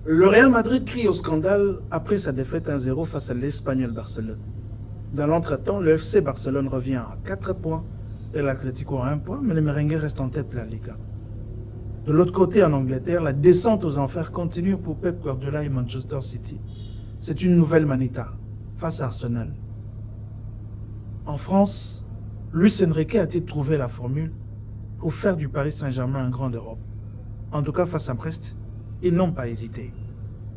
Le Real Madrid crie au scandale après sa défaite 1-0 face à l'Espagnol Barcelone. Dans l'entretemps, le FC Barcelone revient à 4 points et l'Atlético à 1 point, mais les merengues restent en tête de la Liga. De l'autre côté, en Angleterre, la descente aux enfers continue pour Pep Guardiola et Manchester City. C'est une nouvelle manita face à Arsenal. En France, Luis Enrique a-t-il trouvé la formule pour faire du Paris Saint-Germain un grand d'Europe? En tout cas, face à Brest, ils n'ont pas hésité.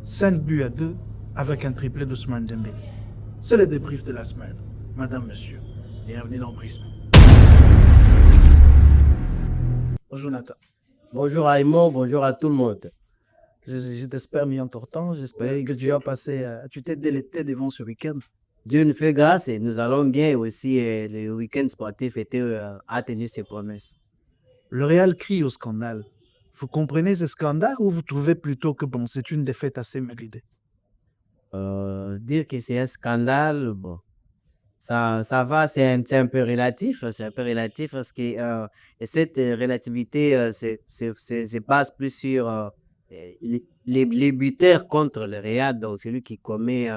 5 buts à 2 avec un triplé d'Ousmane Dembélé. C'est le débrief de la semaine. Madame, monsieur, bienvenue dans Prisme. Bonjour Nathan. Bonjour Raymond, bonjour à tout le monde. Je t'espère mis en ton temps. J'espère que tu as passé, tu t'es délecté devant ce week-end. Dieu nous fait grâce et nous allons bien. Aussi, le week-end sportif a tenu ses promesses. Le Real crie au scandale. Vous comprenez ce scandale ou vous trouvez plutôt que bon, c'est une défaite assez méritée? Dire que c'est un scandale, bon, ça va, c'est un peu relatif. C'est un peu relatif parce que cette relativité se base plus sur les buteurs contre le Real, donc celui qui commet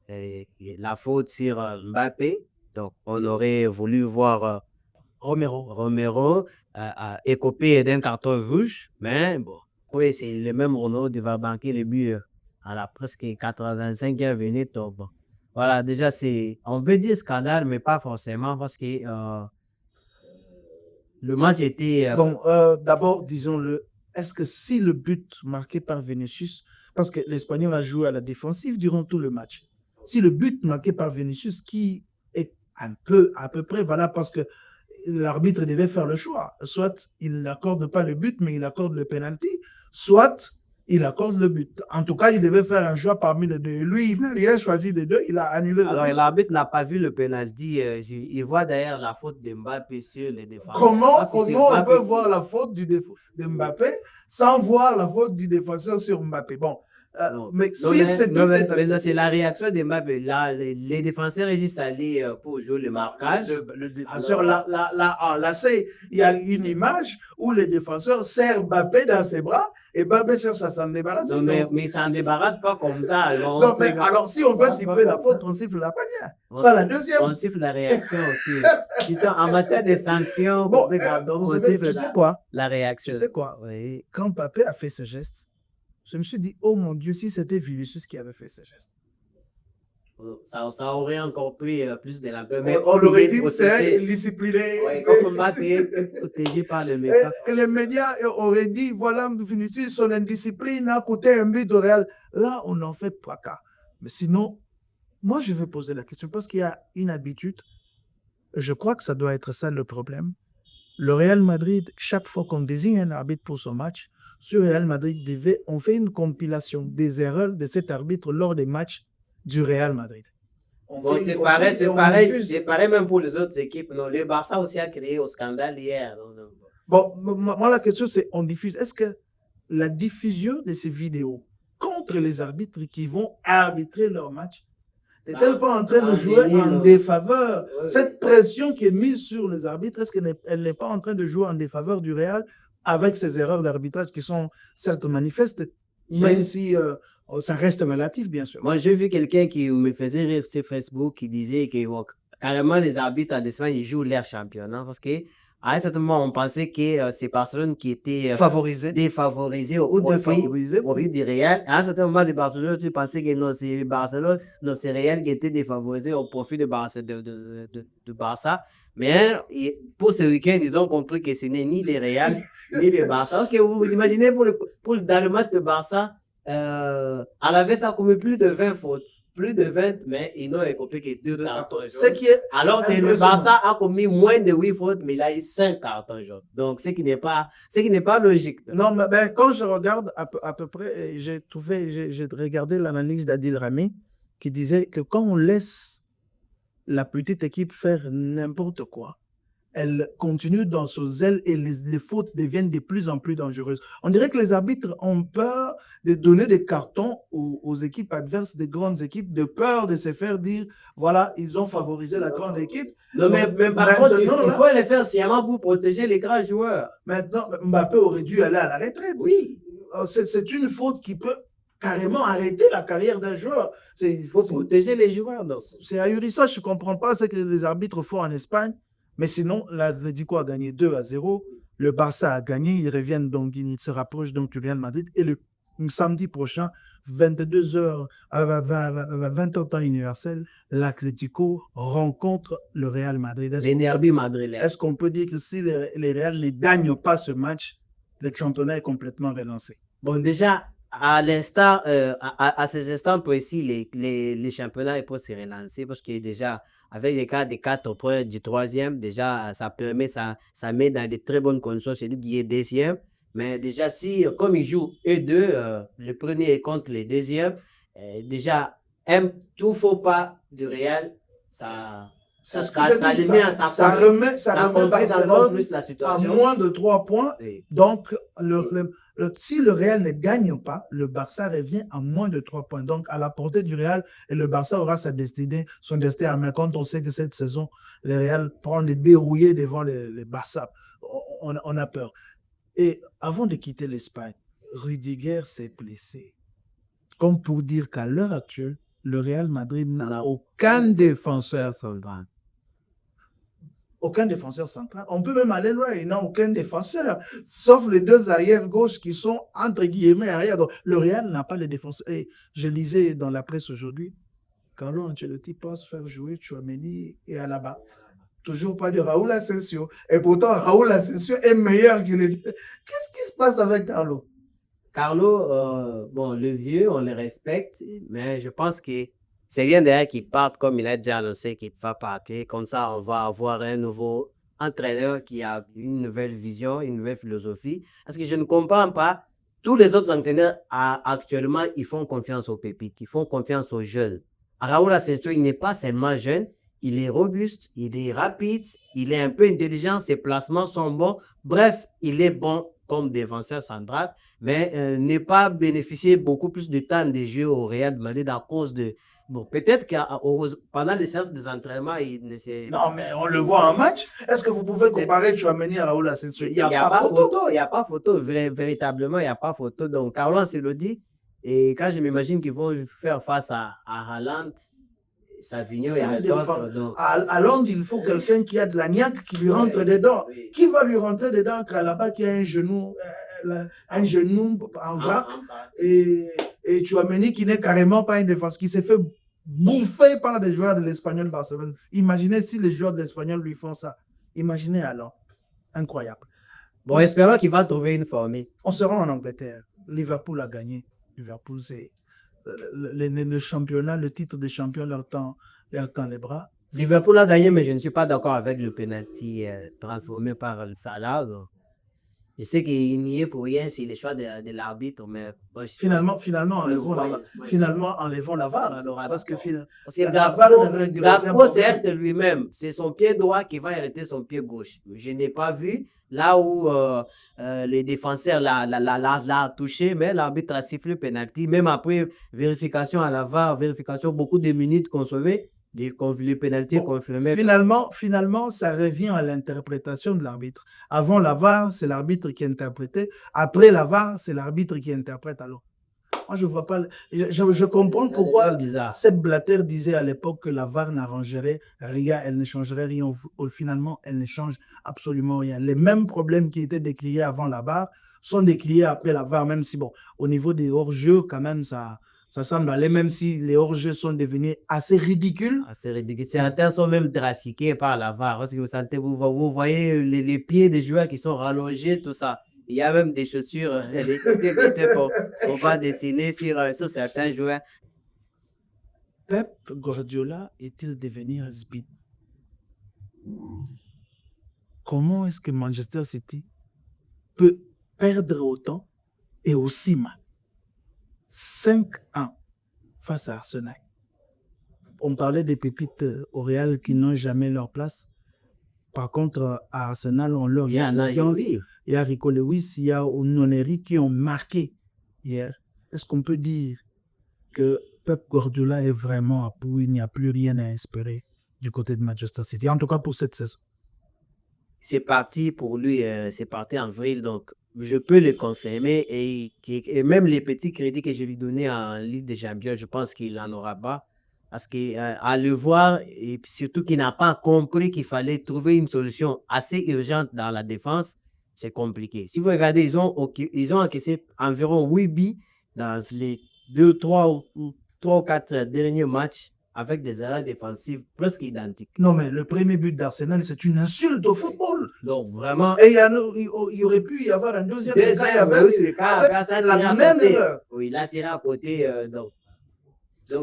la faute sur Mbappé. Donc, on aurait voulu voir Romero écopé d'un carton rouge, mais bon, oui, c'est le même Ronaldo qui va banquer le but à la presque 85e minute. Donc, bon. Voilà, déjà, on peut dire scandale, mais pas forcément parce que le match était... D'abord, disons-le, est-ce que si le but marqué par Vinicius, parce que l'Espagnol a joué à la défensive durant tout le match, si le but marqué par Vinicius, qui est à peu près valable parce que l'arbitre devait faire le choix, soit il n'accorde pas le but, mais il accorde le penalty, soit il accorde le but. En tout cas, il devait faire un choix parmi les deux. Lui, il a choisi les deux, il a annulé le but. Alors, l'arbitre n'a pas vu le penalty. Il voit d'ailleurs la faute de Mbappé sur les défenseurs. Comment on peut voir la faute de Mbappé sans voir la faute du défenseur sur Mbappé? Bon, mais si c'est c'est la réaction de Mbappé. Les défenseurs ils disent aller pour jouer le marquage. Le défenseur, là, il y a une image où le défenseur serre Mbappé dans ses bras et Mbappé cherche à s'en débarrasser. Non, mais ça ne débarrasse pas comme ça. Alors, si on veut siffler la faute, on siffle la première. Pas la deuxième. On siffle la réaction aussi. En matière de sanctions, on siffle la réaction. Tu sais quoi? Oui. Quand Mbappé a fait ce geste, je me suis dit, oh mon Dieu, si c'était Vinicius qui avait fait ce geste. Ça aurait encore pris plus de la peur. Mais on aurait dit c'est discipliné. Protégé par le médias. Les médias auraient dit, voilà, Vinicius, son indiscipline a coûté un but au Real. Là, on en fait pas cas. Mais sinon, moi, je vais poser la question parce qu'il y a une habitude. Je crois que ça doit être ça le problème. Le Real Madrid, chaque fois qu'on désigne un arbitre pour son match, sur Real Madrid, on fait une compilation des erreurs de cet arbitre lors des matchs du Real Madrid. C'est pareil même pour les autres équipes. Non, le Barça aussi a créé au scandale hier. Non. Bon, moi, la question, c'est on diffuse. Est-ce que la diffusion de ces vidéos contre les arbitres qui vont arbitrer leur match n'est-elle pas en train de jouer en défaveur? Cette pression qui est mise sur les arbitres, est-ce qu'elle n'est pas en train de jouer en défaveur du Real avec ces erreurs d'arbitrage qui sont certes manifestes, même si ça reste relatif, bien sûr? Moi, j'ai vu quelqu'un qui me faisait rire sur Facebook qui disait que carrément les arbitres en Espagne, ils jouent leur championnat parce que à un certain moment, on pensait que c'est Barcelone qui était défavorisé au profit du Real. À un certain moment, de Barcelone, tu pensais que non, c'est Barcelone, non, c'est Real qui était défavorisé au profit de Barça. Mais pour ce week-end, ils ont compris que ce n'est ni le Real, ni le Barça. Parce que vous imaginez, dans le match de Barça, Alaves a commis plus de 20 fautes. Plus de 20, mais ils n'ont écopé que 2 cartons jaunes. Alors que le Barça a commis moins de 8 fautes, mais il a eu 5 cartons jaunes. Donc, ce qui n'est pas logique. Non, mais quand je regarde à peu près, j'ai regardé l'analyse d'Adil Rami qui disait que quand on laisse la petite équipe faire n'importe quoi, elle continue dans ses ailes et les fautes deviennent de plus en plus dangereuses. On dirait que les arbitres ont peur de donner des cartons aux équipes adverses, des grandes équipes, de peur de se faire dire, voilà, ils ont favorisé la grande équipe. Non, mais par contre, il faut les faire sciemment pour protéger les grands joueurs. Maintenant, Mbappé aurait dû aller à la retraite. Oui. C'est une faute qui peut carrément arrêter la carrière d'un joueur. Il faut protéger les joueurs. Donc. C'est ahurissant, je ne comprends pas ce que les arbitres font en Espagne. Mais sinon, l'Atlético a gagné 2-0. Le Barça a gagné. Ils reviennent donc, ils se rapprochent donc du Real Madrid. Et le samedi prochain, 22h, à 20h temps universel, l'Atlético rencontre le Real Madrid. Les derby madrilènes. Est-ce qu'on peut dire que si les Real ne gagnent pas ce match, le championnat est complètement relancé? Bon, déjà, à l'instant, à ces instants précis, les championnats peuvent se relancer parce que déjà, avec les cas des 4 points du troisième, déjà, ça met dans de très bonnes conditions celui qui est deuxième. Mais déjà, si, comme ils jouent eux deux, le premier contre le deuxième, déjà, tout faux pas du Real, ça remet Barcelone plus la situation. À moins de 3 points. Oui. Donc, si le Real ne gagne pas, le Barça revient à moins de 3 points. Donc, à la portée du Real, et le Barça aura son destin à main. Quand on sait que cette saison, le Real prend des dérouillés devant les Barça, on a peur. Et avant de quitter l'Espagne, Rudiger s'est blessé. Comme pour dire qu'à l'heure actuelle, le Real Madrid n'a aucun défenseur central. Aucun défenseur central. On peut même aller loin, il n'a aucun défenseur, sauf les 2 arrières gauche qui sont entre guillemets arrière. Donc, le Real n'a pas de défenseur. Et je lisais dans la presse aujourd'hui, Carlo Ancelotti pense faire jouer Tchouaméni et Alaba. Toujours pas de Raúl Asensio. Et pourtant, Raúl Asensio est meilleur que les deux. Qu'est-ce qui se passe avec Carlo? Carlo, bon, le vieux, on le respecte, mais je pense que c'est rien derrière qui parte, comme il a déjà annoncé qu'il va partir. Comme ça, on va avoir un nouveau entraîneur qui a une nouvelle vision, une nouvelle philosophie. Parce que je ne comprends pas, tous les autres entraîneurs, actuellement, ils font confiance aux pépites, ils font confiance aux jeunes. Raúl Asensio, il n'est pas seulement jeune, il est robuste, il est rapide, il est un peu intelligent, ses placements sont bons. Bref, il est bon comme défenseur central, mais n'est pas bénéficié beaucoup plus de temps de jeu au Real Madrid à cause de... Bon, peut-être que pendant les séances des entraînements, il ne sait... Non, mais on le voit en match. Est-ce que vous pouvez comparer Tchouaméni à Raúl Asensio? Il n'y a pas photo. Il n'y a pas photo. Véritablement, il n'y a pas photo. Donc, Carlo Ancelotti, et quand je m'imagine qu'ils vont faire face à Haaland, Savinho et à d'autres. À Londres, il faut quelqu'un qui a de la niaque qui lui rentre dedans. Oui. Qui va lui rentrer dedans quand là-bas qui a un genou en vrac et Tchouaméni qui n'est carrément pas une défense, qui s'est fait bouffer par des joueurs de l'Espagnol Barcelone. Imaginez si les joueurs de l'Espagnol lui font ça. Imaginez alors. Incroyable. Bon, espérons qu'il va trouver une formule. On se rend en Angleterre. Liverpool a gagné. Liverpool, c'est... Le championnat, le titre de champion leur tend les bras. Liverpool a gagné, mais je ne suis pas d'accord avec le penalty transformé par le Salah. Je sais qu'il n'y est pour rien, c'est le choix de l'arbitre, mais... Finalement, enlevons la VAR. Alors, parce que Gakpo, c'est de lui-même. C'est son pied droit qui va arrêter son pied gauche. Je n'ai pas vu là où les défenseurs l'a touché, mais l'arbitre a sifflé le penalty. Même après vérification à la VAR, vérification beaucoup de minutes consommées, le penalty confirmé. Finalement, ça revient à l'interprétation de l'arbitre. Avant la VAR, c'est l'arbitre qui interprétait. Après la VAR, c'est l'arbitre qui interprète. Alors, moi, je vois pas. Je comprends pourquoi Sepp Blatter disait à l'époque que la VAR n'arrangerait rien, elle ne changerait rien. Finalement, elle ne change absolument rien. Les mêmes problèmes qui étaient décriés avant la VAR sont décriés après la VAR, même si, bon, au niveau des hors-jeux, quand même, ça semble aller, même si les hors-jeux sont devenus assez ridicules. Assez ridicules. Certains sont même trafiqués par la VAR. Parce que vous voyez les pieds des joueurs qui sont rallongés, tout ça. Il y a même des chaussures qu'on va dessiner sur certains joueurs. Pep Guardiola est-il devenu has-been? Comment est-ce que Manchester City peut perdre autant et aussi mal? 5-1 face à Arsenal. On parlait des pépites au Real qui n'ont jamais leur place. Par contre, à Arsenal, on leur a confiance. Il y a Rico Lewis, il y a Ononeri qui ont marqué hier. Est-ce qu'on peut dire que Pep Guardiola est vraiment à bout, il n'y a plus rien à espérer du côté de Manchester City, en tout cas pour cette saison? C'est parti pour lui, c'est parti en avril, donc je peux le confirmer et même les petits crédits que je lui donnais en Ligue des Champions, je pense qu'il n'en aura pas. Parce qu'à le voir, et puis surtout qu'il n'a pas compris qu'il fallait trouver une solution assez urgente dans la défense, c'est compliqué. Si vous regardez, ils ont encaissé environ 8 buts dans les 3 ou 4 derniers matchs avec des erreurs défensives presque identiques. Non, mais le premier but d'Arsenal, c'est une insulte au football. Donc, vraiment. Et il aurait pu y avoir un deuxième la même erreur. Oui, il a tiré à côté. Donc,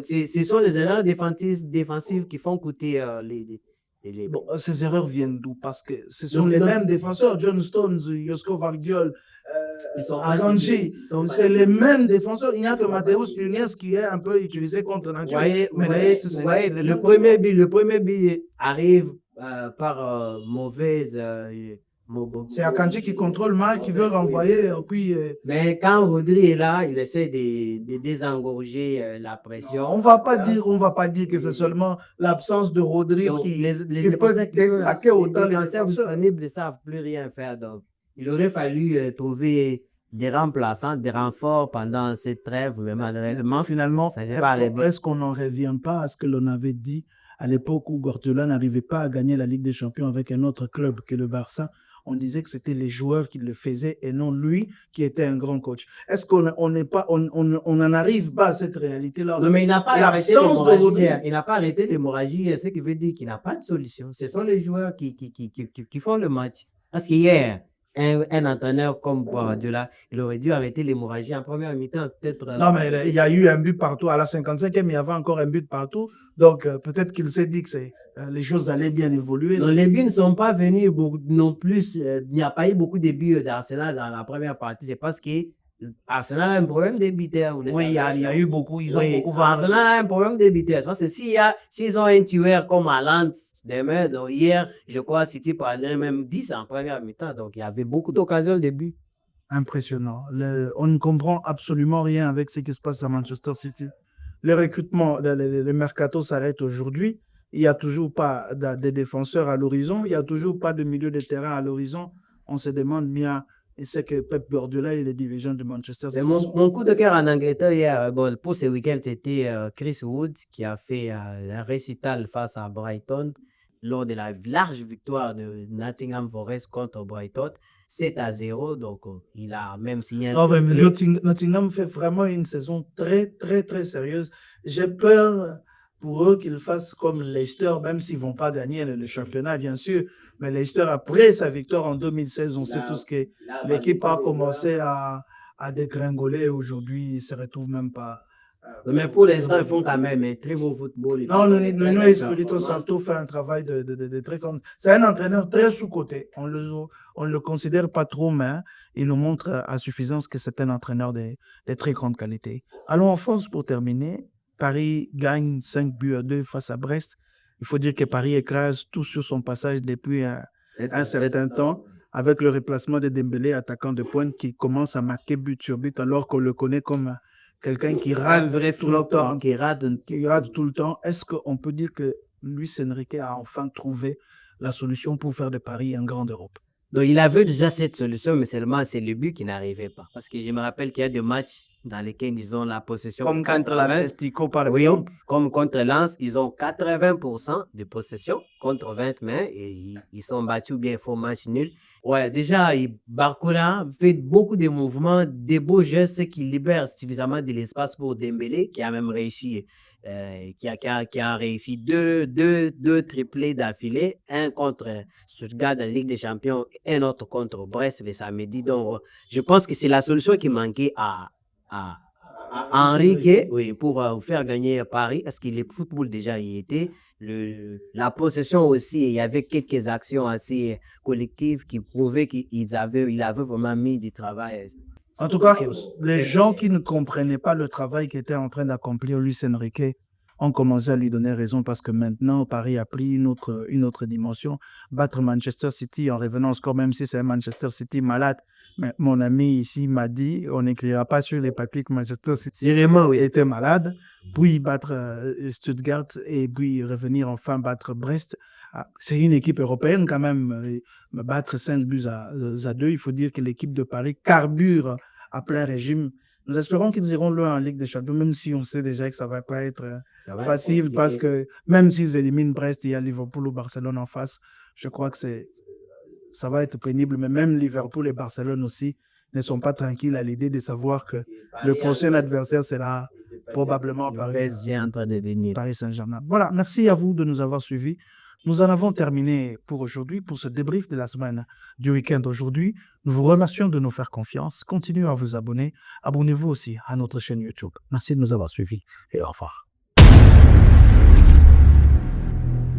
ce sont les erreurs défensives qui font coûter les... Bon, ces erreurs viennent d'où? Parce que ce sont les mêmes défenseurs, John Stones, Josko Vardiol, Akanji, c'est les mêmes défenseurs. Il n'y a que Mateus Nunes qui est un peu utilisé contre nature. Le premier but arrive par mauvaise... c'est Akanji qui contrôle mal, qui veut renvoyer. Puis, mais quand Rodri est là, il essaie de désengorger la pression. Non, on va pas dire que c'est seulement l'absence de Rodri qui peut détraquer autant les défenseurs disponibles ne savent plus rien faire. Donc, il aurait fallu trouver des remplaçants, des renforts pendant cette trêve, mais malheureusement, finalement, est-ce qu'on n'en revient pas à ce que l'on avait dit à l'époque où Guardiola n'arrivait pas à gagner la Ligue des Champions avec un autre club que le Barça? On disait que c'était les joueurs qui le faisaient et non lui qui était un grand coach. Est-ce qu'on n'en arrive pas à cette réalité-là? Non, mais il n'a pas arrêté l'hémorragie. Il n'a pas arrêté l'hémorragie, ce qui veut dire qu'il n'a pas de solution. Ce sont les joueurs qui font le match. Parce qu'hier, un entraîneur comme Guardiola, il aurait dû arrêter l'hémorragie en première mi-temps, peut-être. Non, mais il y a eu un but partout. À la 55e, il y avait encore un but partout. Donc, peut-être qu'il s'est dit que les choses allaient bien évoluer. Non, les buts ne sont pas venus non plus. Il n'y a pas eu beaucoup de buts d'Arsenal dans la première partie. C'est parce que Arsenal a un problème de buteurs. Oui, il y a eu beaucoup. Ils ont beaucoup. Arsenal a un problème de buteurs. Parce que s'ils ont un tueur comme Haaland, demain, donc hier, je crois, City parlait même 10 en première mi-temps. Donc, il y avait beaucoup d'occasions de but. Impressionnant. On ne comprend absolument rien avec ce qui se passe à Manchester City. Le recrutement, le mercato s'arrête aujourd'hui. Il n'y a toujours pas de défenseurs à l'horizon. Il n'y a toujours pas de milieu de terrain à l'horizon. On se demande bien, et c'est que Pep Guardiola est le dirigeant de Manchester City. Mon coup de cœur en Angleterre hier, pour ce week-end, c'était Chris Wood qui a fait un récital face à Brighton lors de la large victoire de Nottingham Forest contre Brighton, 7-0. Donc, il a même signé Nottingham fait vraiment une saison très, très, très sérieuse. J'ai peur pour eux qu'ils fassent comme Leicester, même s'ils ne vont pas gagner le championnat, bien sûr. Mais Leicester, après sa victoire en 2016, on sait tous que l'équipe a commencé à dégringoler. Aujourd'hui, ils ne se retrouvent même pas. Mais pour l'instant, ils font quand même un très beau football. Non, Nuno Espirito Santo fait un travail de très grand. C'est un entraîneur très sous-coté. On le considère pas trop, mais il nous montre à suffisance que c'est un entraîneur de très grande qualité. Allons en France pour terminer. Paris gagne 5-2 face à Brest. Il faut dire que Paris écrase tout sur son passage depuis un certain temps, avec le remplacement de Dembélé, attaquant de pointe, qui commence à marquer but sur but, alors qu'on le connaît comme quelqu'un qui rate tout le temps. Qui rate tout le temps. Est-ce qu'on peut dire que Luis Enrique a enfin trouvé la solution pour faire de Paris un grand Europe? Donc, il avait déjà cette solution, mais seulement c'est le but qui n'arrivait pas. Parce que je me rappelle qu'il y a des matchs dans lesquels ils ont la possession. Comme contre l'Atlético, par exemple. Oui, comme contre Lens, ils ont 80% de possession contre 20 mains et ils sont battus bien, font match nul. Ouais, déjà, Barcola fait beaucoup de mouvements, des beaux gestes qui libèrent suffisamment de l'espace pour Dembélé, qui a même réussi. Qui a réussi deux triplés d'affilée, un contre Stuttgart dans la Ligue des Champions et un autre contre Brest le samedi. Donc, je pense que c'est la solution qui manquait à Enrique, oui, pour faire gagner Paris, parce que le football déjà y était. La possession aussi, il y avait quelques actions assez collectives qui prouvaient qu'il avait vraiment mis du travail. En tout cas, les gens qui ne comprenaient pas le travail qu'était en train d'accomplir Luis Enrique ont commencé à lui donner raison parce que maintenant, Paris a pris une autre dimension. Battre Manchester City en revenant au score, même si c'est un Manchester City malade. Mais mon ami ici m'a dit, on n'écrira pas sur les papiers que Manchester City était malade. Puis battre Stuttgart et puis revenir enfin battre Brest C'est une équipe européenne quand même. Me battre 5 buts à 2, il faut dire que l'équipe de Paris carbure à plein régime. Nous espérons qu'ils iront loin en Ligue des Champions, même si on sait déjà que ça va pas être Ça va être facile, parce compliqué. que même s'ils éliminent Brest, il y a Liverpool ou Barcelone en face. Je crois que ça va être pénible, mais même Liverpool et Barcelone aussi ne sont pas tranquilles à l'idée de savoir que le prochain adversaire sera probablement Le Paris PSG est en train de venir. Saint-Germain. Voilà, merci à vous de nous avoir suivis. Nous en avons terminé pour aujourd'hui, pour ce débrief de la semaine du week-end aujourd'hui. Nous vous remercions de nous faire confiance. Continuez à vous abonner. Abonnez-vous aussi à notre chaîne YouTube. Merci de nous avoir suivis et au revoir.